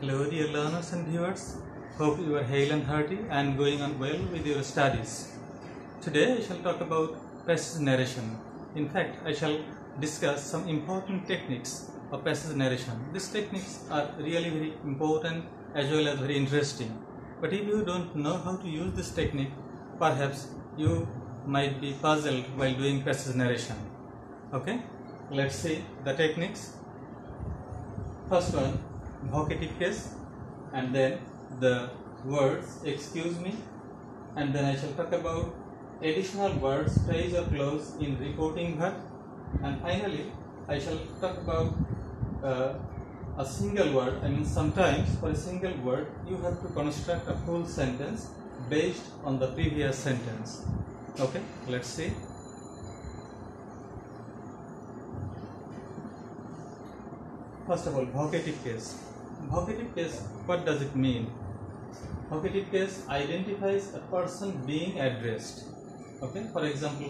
Hello dear learners and viewers, hope you are hale and hearty and going on well with your studies. Today I shall talk about passage narration. In fact, I shall discuss some important techniques of passage narration. These techniques are really very important as well as very interesting. But if you don't know how to use this technique, perhaps you might be puzzled while doing passage narration. Okay, let's see the techniques. First one, vocative case, and then the words excuse me, and then I shall talk about additional words, phrase or clause in reporting verb, and finally I shall talk about a single word. I mean, sometimes for a single word you have to construct a full sentence based on the previous sentence. Okay, let's see. First of all, vocative case. Vocative case, what does it mean? Vocative case identifies a person being addressed. Okay, for example,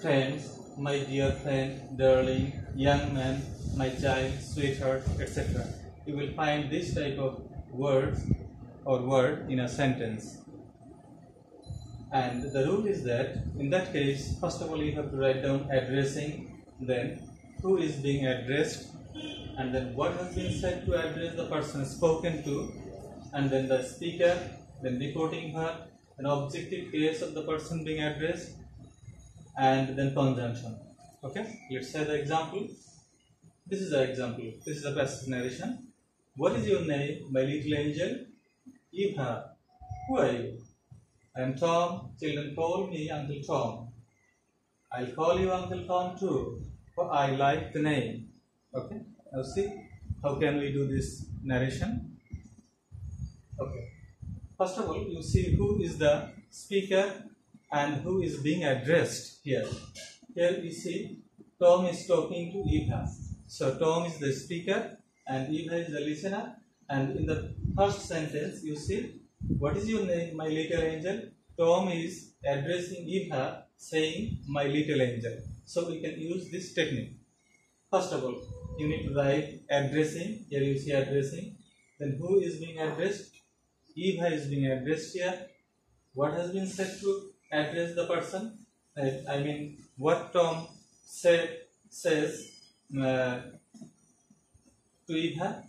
friends, my dear friend, darling, young man, my child, sweetheart, etc. You will find this type of words or word in a sentence. And the rule is that in that case, first of all, you have to write down addressing, then who is being addressed, and then what has been said to address the person spoken to, and then the speaker, then reporting verb, an objective case of the person being addressed, and then conjunction. Okay, let's say the example. This is the example. This is the passage narration. What is your name, my little angel? Eva. Who are you? I am Tom. Children call me Uncle Tom. I'll call you Uncle Tom too, for I like the name. Okay. Now see, how can we do this narration? Okay. First of all, you see who is the speaker and who is being addressed here. Here you see Tom is talking to Eva. So Tom is the speaker and Eva is the listener. And in the first sentence, you see, what is your name, my little angel? Tom is addressing Eva, saying, my little angel. So we can use this technique. First of all, you need to write addressing. Here you see addressing. Then who is being addressed? Eva is being addressed here. What has been said to address the person? I mean, what Tom says to Eva?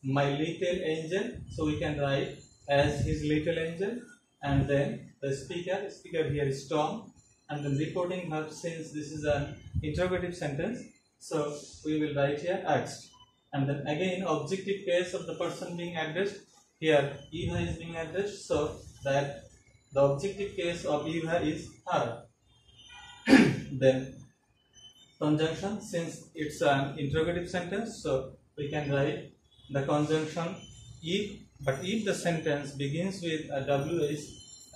My little angel. So we can write as his little angel. And then the speaker here is Tom. And then reporting verb, since this is an interrogative sentence, so we will write here asked. And then again objective case of the person being addressed. Here Eva is being addressed, so that the objective case of Eva is her. Then conjunction, since it's an interrogative sentence, so we can write the conjunction if, but if the sentence begins with a WH,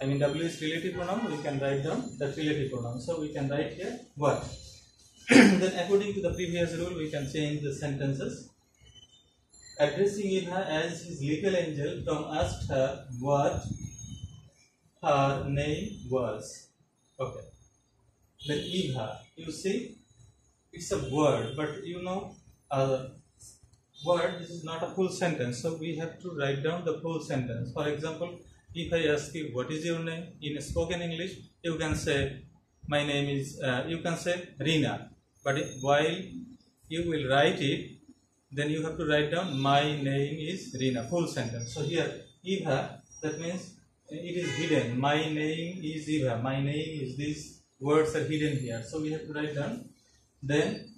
I mean W is relative pronoun, we can write down the relative pronoun. So we can write here what. Then according to the previous rule, we can change the sentences. Addressing Eva as his little angel, Tom asked her what her name was. Okay. Then Eva, you see, it's a word, but you know, word, this is not a full sentence, so we have to write down the full sentence. For example, if I ask you what is your name in spoken English, you can say my name is, you can say Rina. But while you will write it, then you have to write down my name is Rina, full sentence. So here Eva, that means it is hidden. My name is Eva. My name is, these words are hidden here. So we have to write down. Then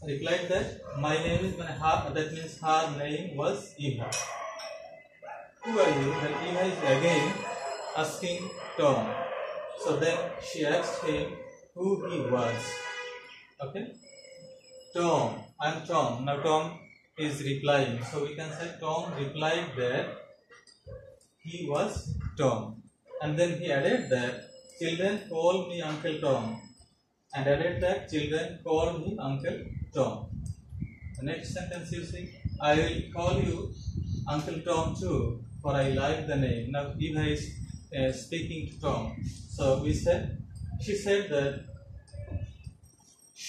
replied that my name is, that means her name was Eva. Who are you? Then Eva is again asking Tom. So then she asked him who he was. Okay, Tom, I am Tom. Now Tom is replying. So we can say Tom replied that he was Tom. And then he added that children call me Uncle Tom. And added that children call me Uncle Tom. The next sentence you see, I will call you Uncle Tom too, for I like the name. Now Eva is speaking to Tom. So we said, she said that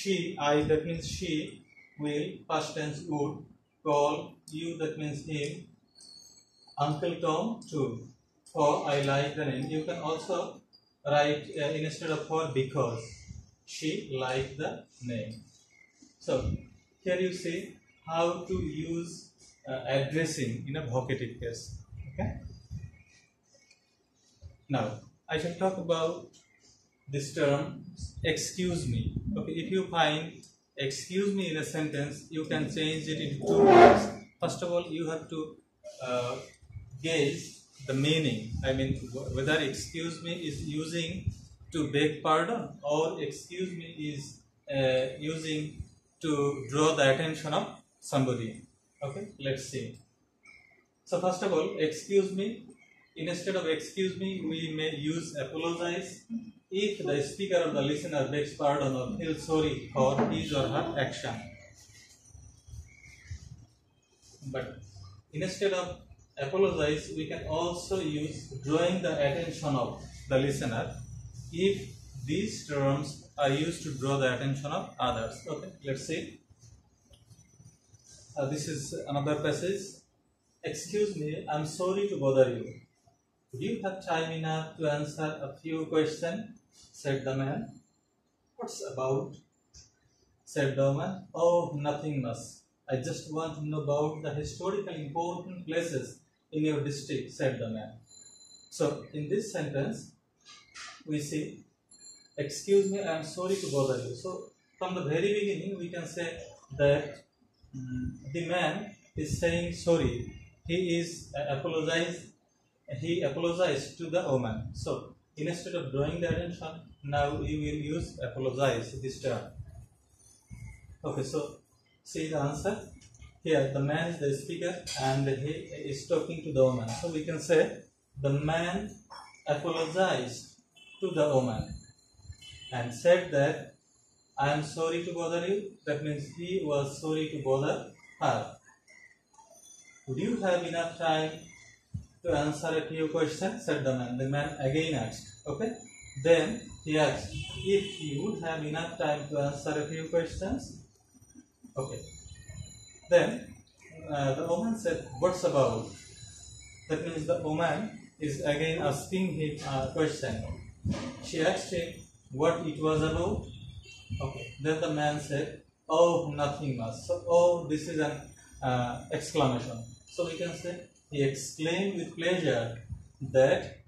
that means she will, past tense would, call you, that means him, Uncle Tom too. For I like the name. You can also write instead of for because she liked the name. So here you see how to use addressing in a vocative case. Okay. Now I shall talk about this term excuse me. Okay, if you find excuse me in a sentence, you can change it into two ways. First of all, you have to gauge the meaning. I mean, whether excuse me is using to beg pardon or excuse me is using to draw the attention of somebody. Okay, let's see. So first of all, excuse me. Instead of excuse me, we may use apologize if the speaker or the listener begs pardon or feels sorry for his or her action. But instead of apologize, we can also use drawing the attention of the listener if these terms are used to draw the attention of others. Okay, let's see. This is another passage. Excuse me, I'm sorry to bother you. Do you have time enough to answer a few questions? Said the man. What's about? Said the woman. Oh, nothing much. I just want to know about the historically important places in your district, said the man. So, in this sentence, we see, excuse me, I am sorry to bother you. So, from the very beginning, we can say that the man is saying sorry. He apologized to the woman. So, instead of drawing the attention, now we will use apologize, this term. Okay, so see the answer. Here, the man is the speaker and he is talking to the woman. So, we can say the man apologized to the woman and said that I am sorry to bother you. That means he was sorry to bother her. Would you have enough time to answer a few questions? Said the man. The man again asked. Okay. Then he asked if he would have enough time to answer a few questions. Okay. Then the woman said, "What's about?" That means the woman is again asking him a question. She asked him what it was about. Okay. Then the man said, "Oh, nothing much." So, oh, this is an exclamation. So we can say he exclaimed with pleasure that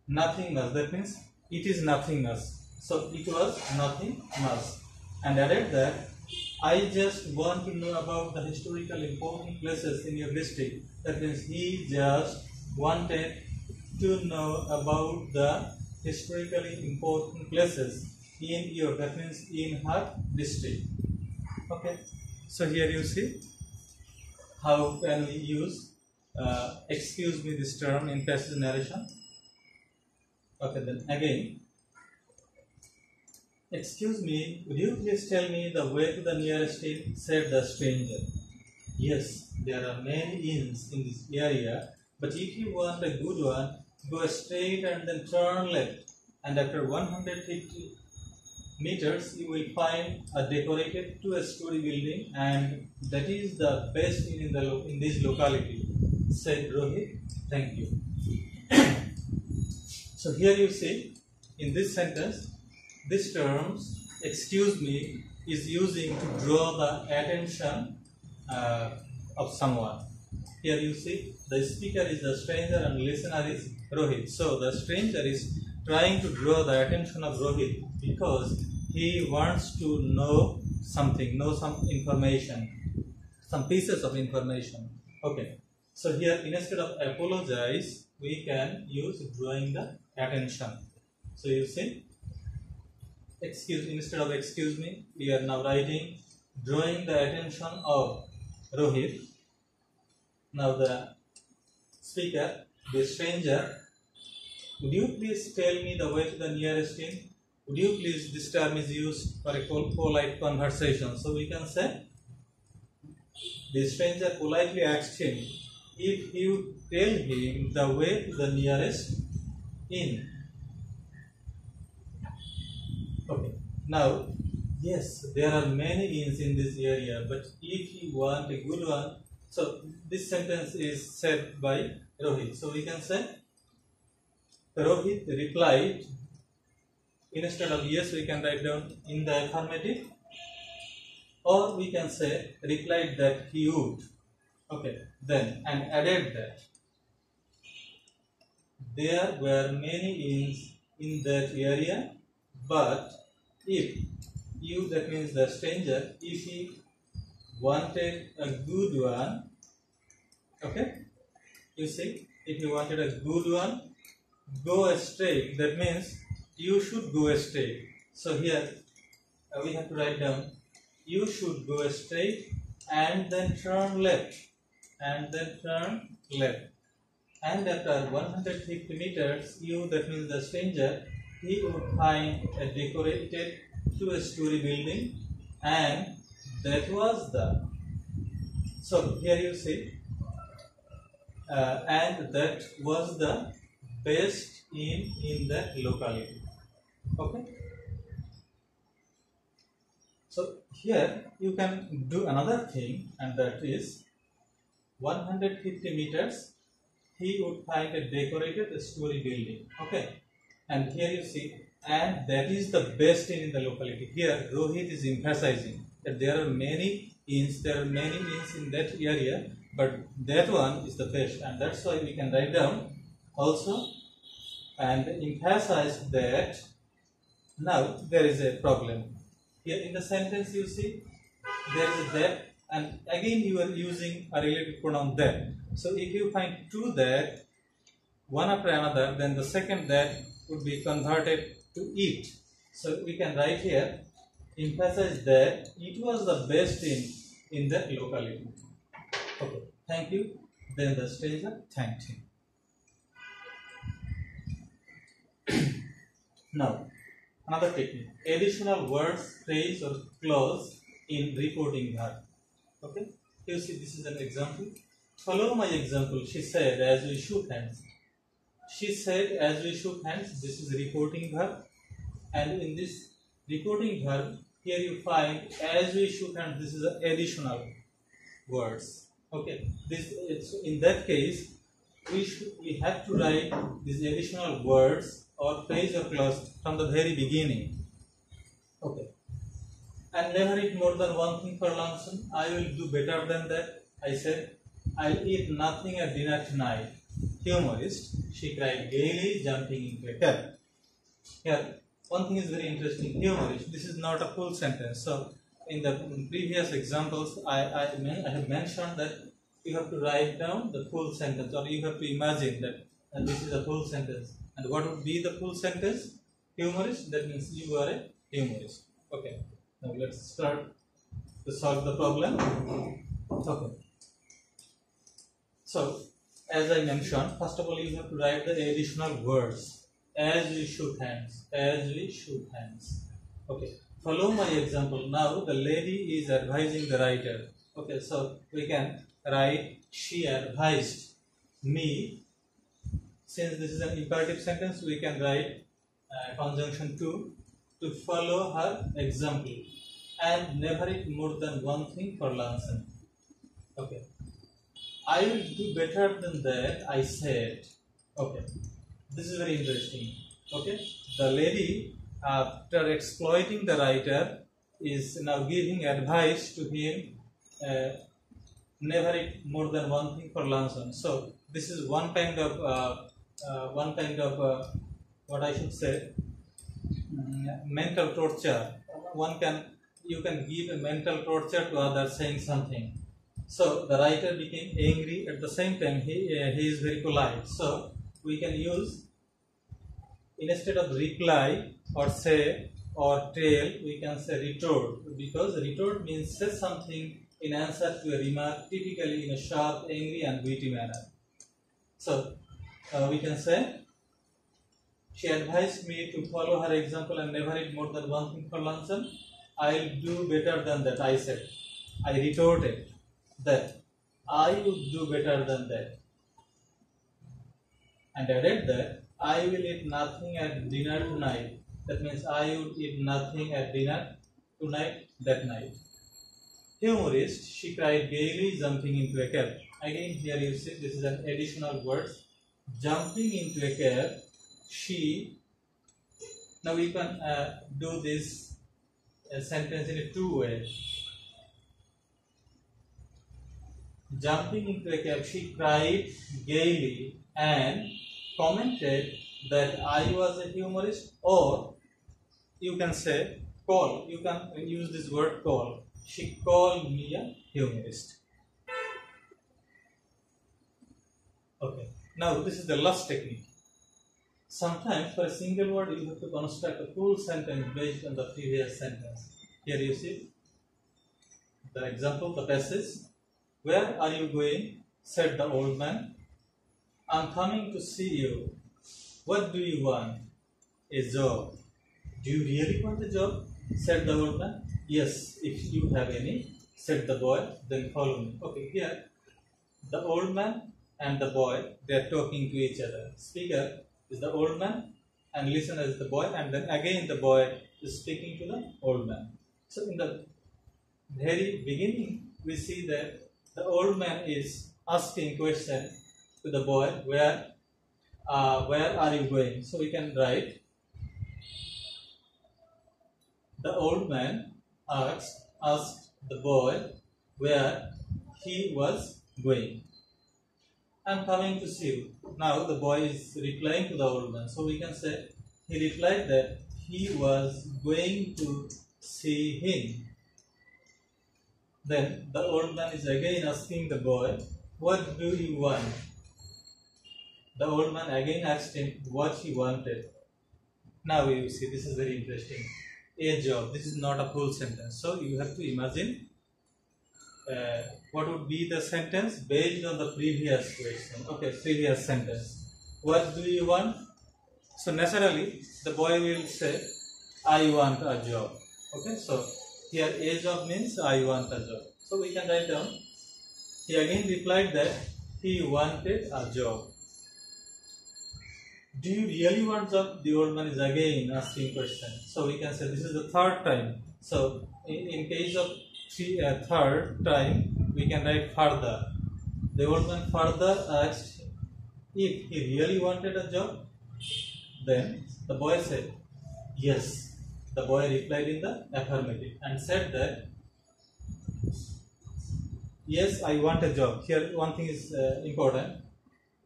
nothing much. That means it is nothing much. So it was nothing much. And added that I just want to know about the historical important places in your district. That means he just wanted to know about the historically important places in your, that means in her district. Okay. So here you see how can we use excuse me, this term in passive narration. Okay, then again, excuse me, would you please tell me the way to the nearest inn? Said the stranger. Yes, there are many inns in this area, but if you want a good one, go straight and then turn left, and after 150 meters you will find a decorated two-story building, and that is the best inn in this locality, said Rohit. Thank you. So here you see, in this sentence, this terms, excuse me, is using to draw the attention of someone. Here you see, the speaker is the stranger and listener is Rohit. So the stranger is trying to draw the attention of Rohit because he wants to know something, know some information, some pieces of information. Okay. So here, instead of apologize, we can use drawing the attention. So you see, instead of excuse me, we are now writing drawing the attention of Rohit. Now the speaker, the stranger, would you please tell me the way to the nearest inn? Would you please, this term is used for a polite conversation. So we can say, the stranger politely asked him if he would tell him the way to the nearest inn. Okay. Now, yes, there are many inns in this area, but if you want a good one, So this sentence is said by Rohit. So we can say Rohit replied. Instead of yes, we can write down in the affirmative, or we can say replied that he would. Okay, then and added that there were many inns in that area, but if you, that means the stranger, if he wanted a good one, okay, you see, if you wanted a good one, go straight. That means you should go straight. So here we have to write down you should go straight and then turn left, and then turn left. And after 150 meters, you, that means the stranger, he would find a decorated 2-story building, and that was the. So here you see, and that was the best inn in that locality. Okay. So here you can do another thing, and that is 150 meters. He would find a decorated story building. Okay, and here you see, and that is the best inn in the locality. Here Rohit is emphasizing that there are many inns, in that area, but that one is the best, and that's why we can write down also and emphasize that. Now there is a problem here in the sentence. You see, there is a that, and again you are using a relative pronoun that. So if you find two that, one after another, then the second that would be converted to it. So we can write here, emphasize that it was the best in that locality. Okay, thank you. Then the stranger thanked him. Now, another technique, additional words, phrase or clause in reporting verb. Okay, you see, this is an example. Follow my example. She said as we shook hands. She said as we shook hands. This is reporting verb, and in this reporting verb, here you find as we shook hands. This is additional words. Okay, it's in that case we have to write these additional words or phrase or clause from the very beginning. Okay, and never eat more than one thing for luncheon. I will do better than that. I said, I'll eat nothing at dinner tonight. Humorist, she cried gaily, jumping into a cab. Here, one thing is very interesting. Humorist, this is not a full sentence. So, in the previous examples, I have mentioned that you have to write down the full sentence, or you have to imagine that this is a full sentence. And what would be the full sentence? Humorist, that means you are a humorist. Okay, now let's start to solve the problem. Okay. So, as I mentioned, first of all, you have to write the additional words. As we shook hands. As we shook hands. Okay. Follow my example. Now, the lady is advising the writer. Okay. So, we can write, she advised me. Since this is an imperative sentence, we can write conjunction to follow her example. And never eat more than one thing for luncheon. Okay. I will do better than that, I said. Okay, this is very interesting. Okay, the lady, after exploiting the writer, is now giving advice to him, never eat more than one thing for luncheon. So this is one kind of what I should say, mental torture. You can give a mental torture to others saying something. So the writer became angry. At the same time, he is very polite. So we can use, instead of reply or say or tell, we can say retort, because retort means say something in answer to a remark, typically in a sharp, angry and witty manner. So we can say, she advised me to follow her example and never eat more than one thing for luncheon. I'll do better than that, I said. I retorted that I would do better than that, and added that I will eat nothing at dinner tonight. That means I would eat nothing at dinner tonight, that night. humorist, she cried gaily, jumping into a cab. Again, here you see this is an additional word. Jumping into a cab, she. Now we can do this sentence in two ways. Jumping into a cab, she cried gaily and commented that I was a humorist, or you can say call. You can use this word call. She called me a humorist. Okay. Now this is the last technique. Sometimes for a single word you have to construct a full sentence based on the previous sentence. Here you see the example, the passage. Where are you going? Said the old man. I'm coming to see you. What do you want? A job. Do you really want a job? Said the old man. Yes, if you have any, said the boy. Then follow me. Okay, here the old man and the boy, they are talking to each other. Speaker is the old man and listener is the boy, and then again the boy is speaking to the old man. So in the very beginning we see that the old man is asking question to the boy, where are you going? So we can write, the old man asked the boy where he was going. I'm coming to see you. Now the boy is replying to the old man. So we can say he replied that he was going to see him. Then the old man is again asking the boy, what do you want? The old man again asked him what he wanted. Now you see, this is very interesting. A job. This is not a full sentence. So you have to imagine what would be the sentence based on the previous question. Okay, previous sentence. What do you want? So naturally, the boy will say, I want a job. Okay, so here a job means I want a job. So we can write down, he again replied that he wanted a job. Do you really want a job? The old man is again asking question. So we can say this is the third time. So in case of third time, we can write further. The old man further asked if he really wanted a job. Then the boy said yes. The boy replied in the affirmative and said that yes, I want a job. Here one thing is important.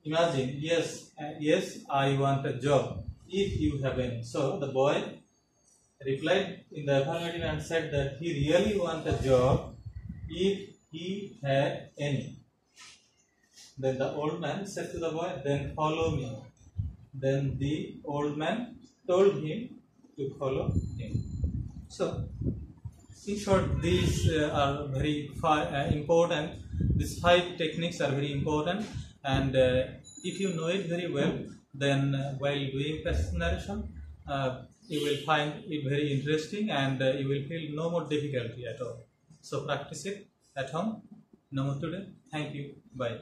Imagine, yes, I want a job if you have any. So the boy replied in the affirmative and said that he really wants a job if he had any. Then the old man said to the boy, then follow me. Then the old man told him to follow him. So in short, these are very important. These 5 techniques are very important, and if you know it very well, then while doing passive narration, you will find it very interesting, and you will feel no more difficulty at all. So practice it at home. No more today. Thank you. Bye.